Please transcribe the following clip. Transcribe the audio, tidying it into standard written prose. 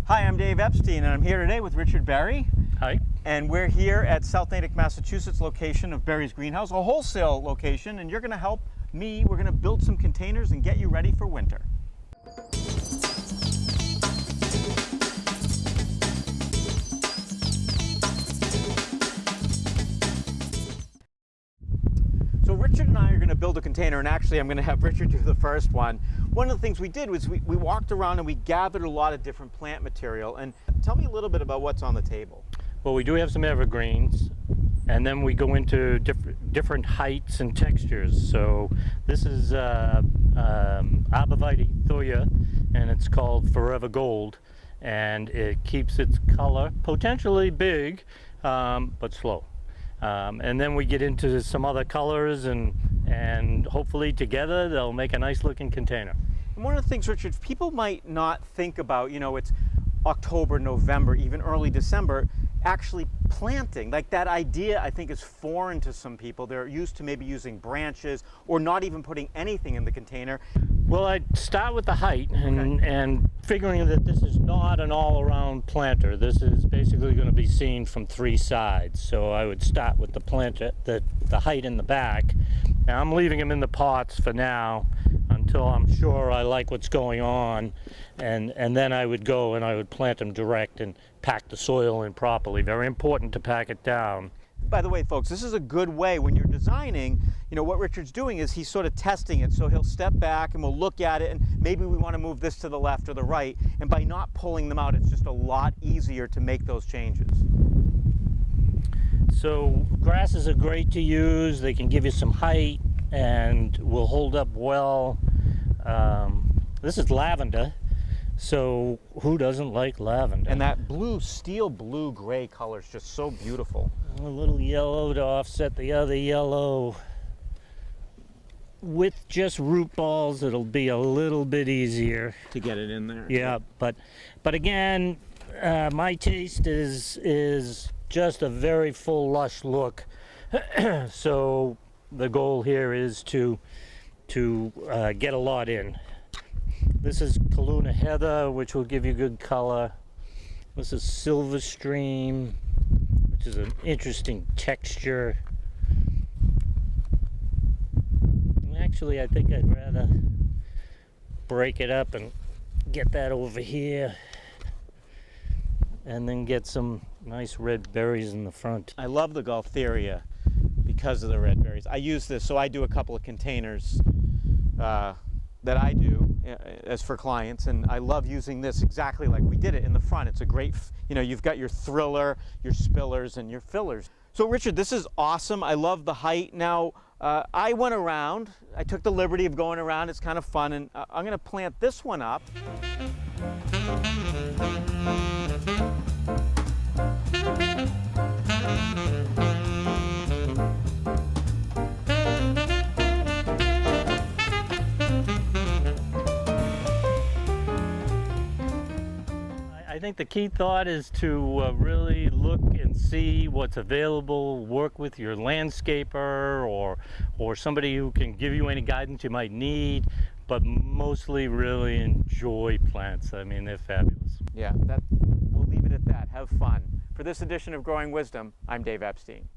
Hi, I'm Dave Epstein, and I'm here today with Richard Berry. Hi. And we're here at South Natick, Massachusetts location of Berry's Greenhouse, a wholesale location, and you're going to help me. We're going to build some containers and get you ready for winter. So Richard and I are going to build a container, and actually I'm going to have Richard do the first one. One of the things we did was we walked around and we gathered a lot of different plant material. And tell me a little bit about what's on the table. Well, we do have some evergreens, and then we go into different heights and textures. So this is Arborvitae Thuya, and it's called Forever Gold, and it keeps its color potentially big, but slow. And then we get into some other colors, and hopefully together they'll make a nice looking container. And one of the things, Richard, people might not think about, it's October, November, even early December, actually planting. Like, that idea, I think, is foreign to some people. They're used to maybe using branches or not even putting anything in the container. Well, I'd start with the height and figuring that this is not an all-around planter. This is basically going to be seen from three sides. So I would start with the planter, the height in the back. Now I'm leaving them in the pots for now until I'm sure I like what's going on, and then I would go and I would plant them direct and pack the soil in properly. Very important to pack it down. By the way, folks, this is a good way when you're designing. What Richard's doing is he's sort of testing it. So he'll step back and we'll look at it, and maybe we want to move this to the left or the right. And by not pulling them out, it's just a lot easier to make those changes. So grasses are great to use. They can give you some height and will hold up well. This is lavender. So who doesn't like lavender? And that blue, steel blue gray color is just so beautiful. A little yellow to offset the other yellow. With just root balls, it'll be a little bit easier To get it in there. Yeah, but again, my taste is just a very full, lush look. So the goal here is to get a lot in. This is Kaluna Heather, which will give you good color. This is Silver Stream, which is an interesting texture. Actually, I think I'd rather break it up and get that over here, and then get some nice red berries in the front. I love the Gaultheria because of the red berries. I use this, so I do a couple of containers that I do as for clients, and I love using this exactly like we did it in the front. It's a great, you've got your thriller, your spillers, and your fillers. So Richard, this is awesome. I love the height. Now, I went around, I took the liberty of going around. It's kind of fun, and I'm going to plant this one up. I think the key thought is to really look and see what's available, work with your landscaper or somebody who can give you any guidance you might need, but mostly really enjoy plants. I mean, they're fabulous. Yeah, we'll leave it at that. Have fun. For this edition of Growing Wisdom, I'm Dave Epstein.